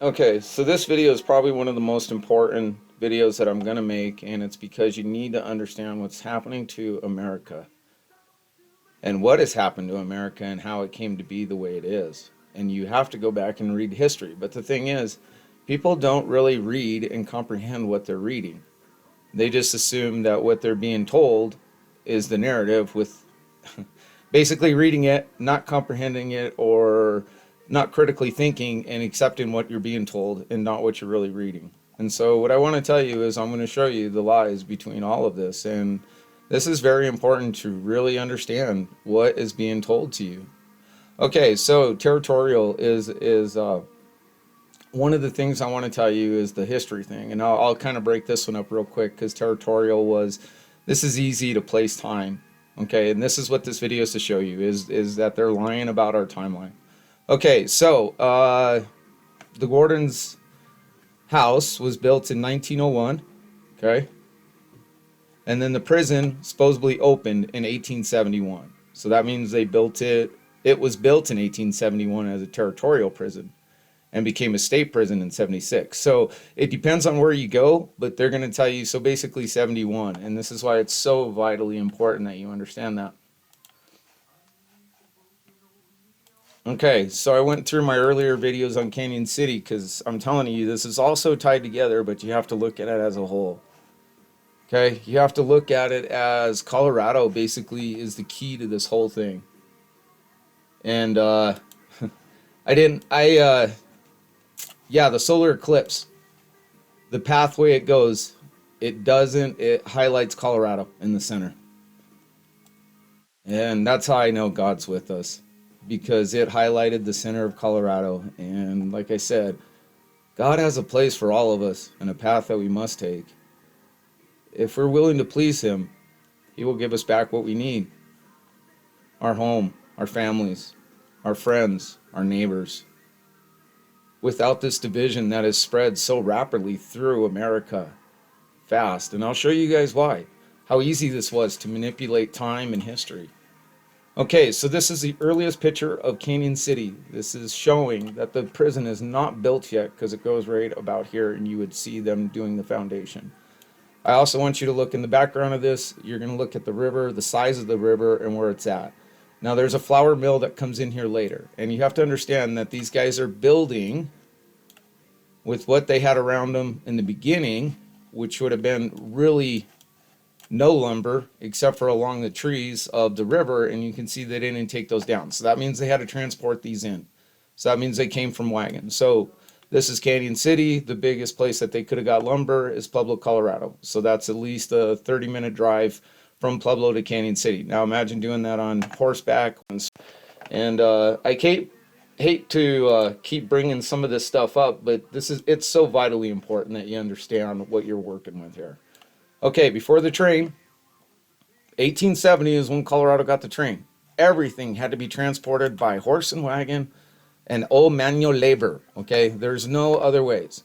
Okay, so this video is probably one of the most important videos that I'm going to make, and it's because you need to understand what's happening to America and what has happened to America and how it came to be the way it is. And you have to go back and read history. But the thing is, people don't really read and comprehend what they're reading. They just assume that what they're being told is the narrative, with basically reading it, not comprehending it, or not critically thinking and accepting what you're being told and not what you're really reading. And so, what I want to tell you is, I'm going to show you the lies between all of this. And this is very important to really understand what is being told to you. Okay, so territorial is one of the things I want to tell you is the history thing. And I'll kind of break this one up real quick, because territorial was, this is easy to place time. Okay, and this is what this video is to show you, is that they're lying about our timeline. Okay, so the Gordon's house was built in 1901, okay? And then the prison supposedly opened in 1871. So that means they built it, it was built in 1871 as a territorial prison and became a state prison in 76. So it depends on where you go, but they're going to tell you, so basically 71. And this is why it's so vitally important that you understand that. Okay, so I went through my earlier videos on Canon City, because I'm telling you, this is also tied together, but you have to look at it as a whole. Okay, you have to look at it as Colorado basically is the key to this whole thing. And yeah, the solar eclipse, the pathway it goes, it highlights Colorado in the center. And that's how I know God's with us, because it highlighted the center of Colorado. And like I said, God has a place for all of us and a path that we must take. If we're willing to please Him, He will give us back what we need: our home, our families, our friends, our neighbors. Without this division that has spread so rapidly through America fast. And I'll show you guys why. How easy this was to manipulate time and history. Okay, so this is the earliest picture of Canon City. This is showing that the prison is not built yet, because it goes right about here and you would see them doing the foundation. I also want you to look in the background of this. You're going to look at the river, the size of the river, and where it's at. Now there's a flour mill that comes in here later, and you have to understand that these guys are building with what they had around them in the beginning, which would have been really no lumber except for along the trees of the river, and you can see they didn't take those down. So that means they had to transport these in. So that means they came from wagons. So this is Canon City. The biggest place that they could have got lumber is Pueblo, Colorado. So that's at least a 30-minute drive from Pueblo to Canon City. Now imagine doing that on horseback. And I hate to keep bringing some of this stuff up, but it's so vitally important that you understand what you're working with here. Okay, before the train, 1870 is when Colorado got the train. Everything had to be transported by horse and wagon and old manual labor, okay? There's no other ways.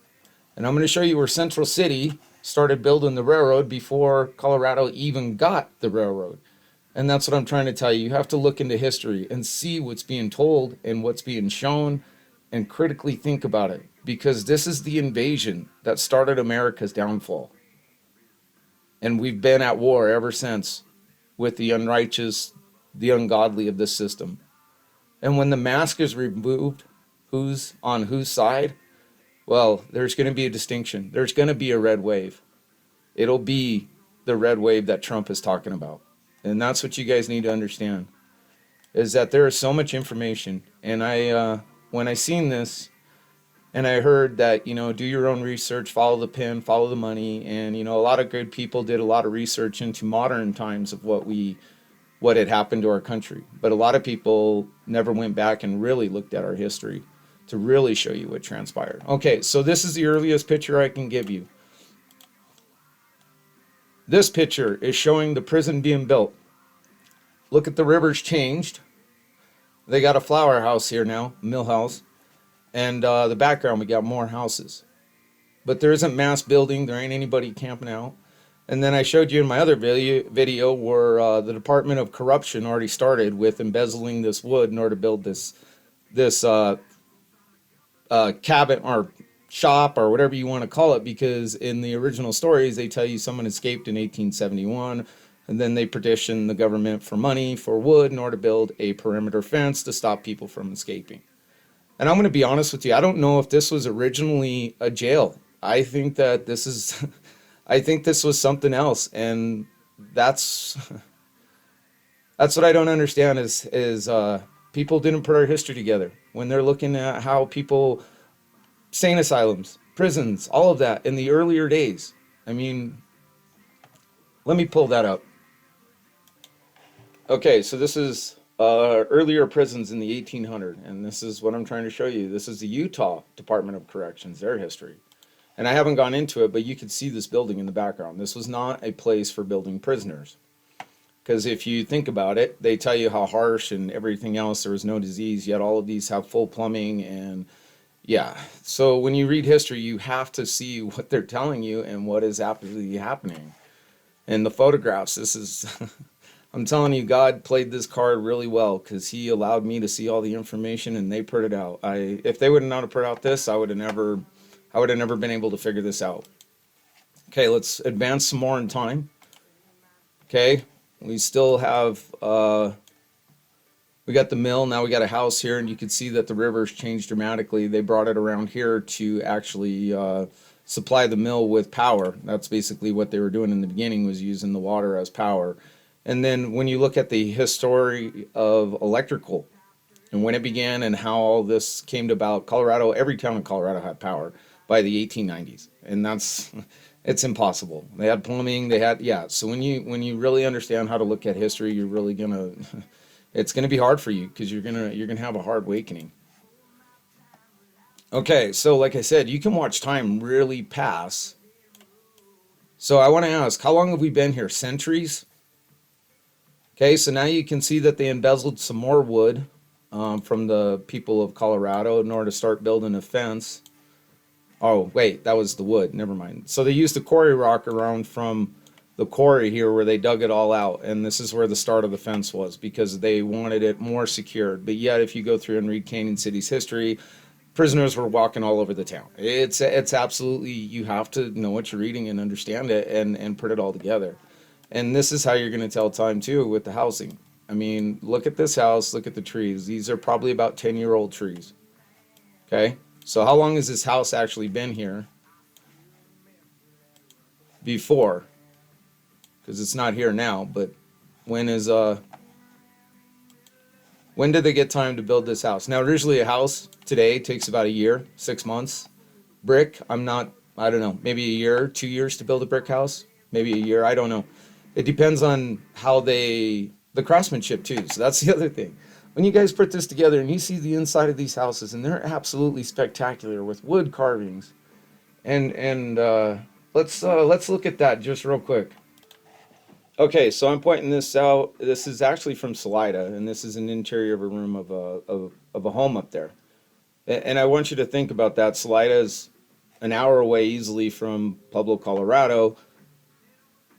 And I'm going to show you where Central City started building the railroad before Colorado even got the railroad. And that's what I'm trying to tell you. You have to look into history and see what's being told and what's being shown and critically think about it, because this is the invasion that started America's downfall. And we've been at war ever since with the unrighteous, the ungodly of this system. And when the mask is removed, who's on whose side? Well, there's going to be a distinction. There's going to be a red wave. It'll be the red wave that Trump is talking about. And that's what you guys need to understand, is that there is so much information. And when I seen this, and I heard that, do your own research, follow the pin, follow the money. And, a lot of good people did a lot of research into modern times of what had happened to our country. But a lot of people never went back and really looked at our history to really show you what transpired. Okay, so this is the earliest picture I can give you. This picture is showing the prison being built. Look at the rivers changed. They got a flour house here now, mill house. And the background, we got more houses. But there isn't mass building. There ain't anybody camping out. And then I showed you in my other video where the Department of Corruption already started with embezzling this wood in order to build this cabin or shop or whatever you want to call it, because in the original stories they tell you someone escaped in 1871, and then they petitioned the government for money for wood in order to build a perimeter fence to stop people from escaping. And I'm going to be honest with you, I don't know if this was originally a jail. I think that this is I think this was something else, and that's that's what I don't understand is people didn't put our history together when they're looking at how people, sane asylums, prisons, all of that in the earlier days. I mean, let me pull that up. Okay, so this is earlier prisons in the 1800s, and this is what I'm trying to show you. This is the Utah Department of Corrections, their history. And I haven't gone into it, but you can see this building in the background. This was not a place for building prisoners. Because if you think about it, they tell you how harsh and everything else, there was no disease, yet all of these have full plumbing. And yeah, so when you read history, you have to see what they're telling you and what is actually happening. And the photographs, this is, I'm telling you, God played this card really well because he allowed me to see all the information and they put it out. If they would have not have put out this, I would have never been able to figure this out. Okay, let's advance some more in time. Okay, we still have, we got the mill, now we got a house here, and you can see that the river's changed dramatically. They brought it around here to actually supply the mill with power. That's basically what they were doing in the beginning, was using the water as power. And then when you look at the history of electrical and when it began and how all this came about, Colorado, every town in Colorado had power by the 1890s. And that's, it's impossible. They had plumbing, they had, yeah. So when you really understand how to look at history, you're really gonna, it's gonna be hard for you because you're gonna have a hard awakening. Okay, so like I said, you can watch time really pass. So I want to ask, how long have we been here? Centuries? Okay, so now you can see that they embezzled some more wood from the people of Colorado in order to start building a fence. Oh, wait, that was the wood. Never mind. So they used the quarry rock around from the quarry here where they dug it all out. And this is where the start of the fence was because they wanted it more secured. But yet, if you go through and read Canon City's history, prisoners were walking all over the town. It's absolutely, you have to know what you're reading and understand it and put it all together. And this is how you're going to tell time too with the housing. I mean, look at this house, look at the trees. These are probably about 10-year-old trees. Okay? So how long has this house actually been here before? Because it's not here now, but when is when did they get time to build this house? Now, originally a house today takes about a year, 6 months. Brick, I don't know, maybe a year, 2 years to build a brick house, maybe a year, I don't know. It depends on how the craftsmanship too. So that's the other thing. When you guys put this together and you see the inside of these houses, and they're absolutely spectacular with wood carvings, and let's look at that just real quick. Okay, so I'm pointing this out. This is actually from Salida, and this is an interior of a room of a home up there. And I want you to think about that. Salida is an hour away easily from Pueblo, Colorado,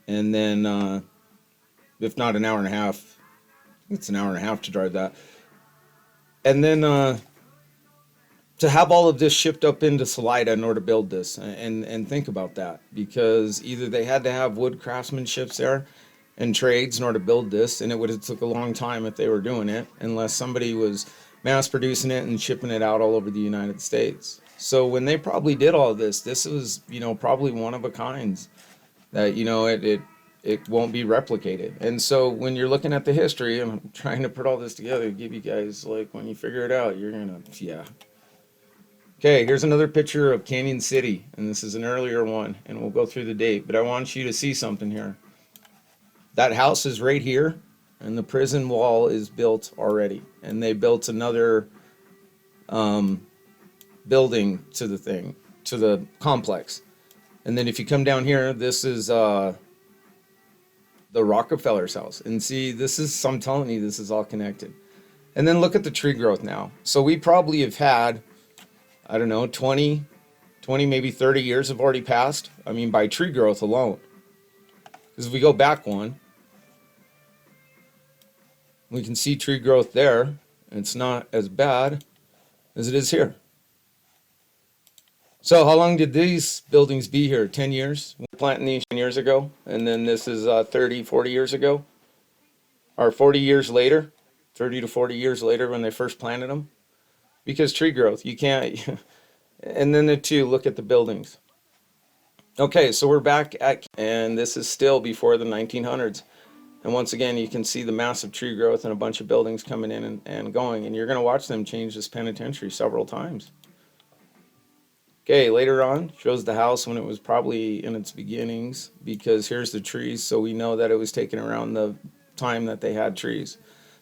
and then if not an hour and a half, it's an hour and a half to drive that. And then to have all of this shipped up into Salida in order to build this, and think about that, because either they had to have wood craftsmanships there and trades in order to build this, and it would have took a long time if they were doing it, unless somebody was mass producing it and shipping it out all over the United States. So when they probably did all this, this was, probably one of a kinds that, it won't be replicated. And so when you're looking at the history, I'm trying to put all this together to give you guys, like, when you figure it out, you're gonna, yeah. Okay, here's another picture of Canon City, and this is an earlier one, and we'll go through the date, but I want you to see something here. That house is right here, and the prison wall is built already, and they built another building to the complex. And then if you come down here, this is the Rockefeller's house. And see, I'm telling you, this is all connected. And then look at the tree growth now. So we probably have had, I don't know, 20, maybe 30 years have already passed. I mean, by tree growth alone. Because if we go back one, we can see tree growth there. And it's not as bad as it is here. So how long did these buildings be here? 10 years? We're planting these 10 years ago, and then this is 30, 40 years ago, or 40 years later, 30 to 40 years later when they first planted them. Because tree growth, you can't, and then the two, look at the buildings. Okay, so we're back at, and this is still before the 1900s. And once again, you can see the massive tree growth and a bunch of buildings coming in and going, and you're going to watch them change this penitentiary several times. Okay, later on, shows the house when it was probably in its beginnings, because here's the trees, so we know that it was taken around the time that they had trees.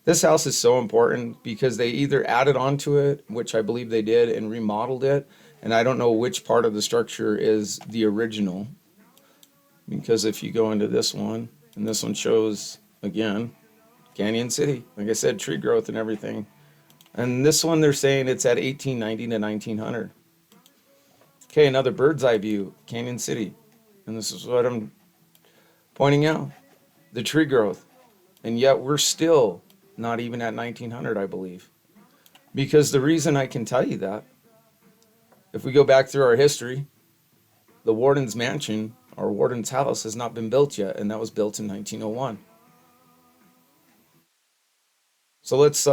This house is so important because they either added onto it, which I believe they did, and remodeled it, and I don't know which part of the structure is the original, because if you go into this one, and this one shows, again, Canon City, like I said, tree growth and everything. And this one, they're saying it's at 1890 to 1900. Okay, another bird's eye view, Canon City. And this is what I'm pointing out, the tree growth. And yet we're still not even at 1900, I believe. Because the reason I can tell you that, if we go back through our history, the warden's mansion, or warden's house, has not been built yet, and that was built in 1901. So let's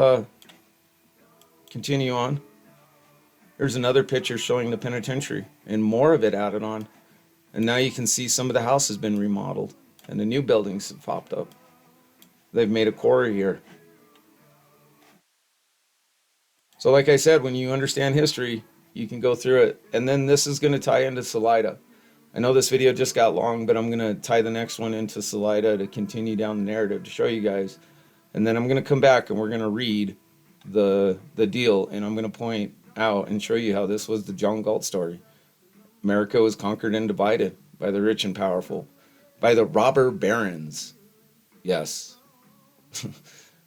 continue on. There's another picture showing the penitentiary, and more of it added on. And now you can see some of the house has been remodeled, and the new buildings have popped up. They've made a quarry here. So like I said, when you understand history, you can go through it. And then this is going to tie into Salida. I know this video just got long, but I'm going to tie the next one into Salida to continue down the narrative to show you guys. And then I'm going to come back and we're going to read the deal, and I'm going to point out and show you how this was the John Galt story. America was conquered and divided by the rich and powerful, by the robber barons. Yes.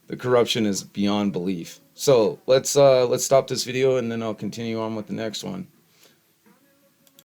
The corruption is beyond belief. So let's stop this video and then I'll continue on with the next one.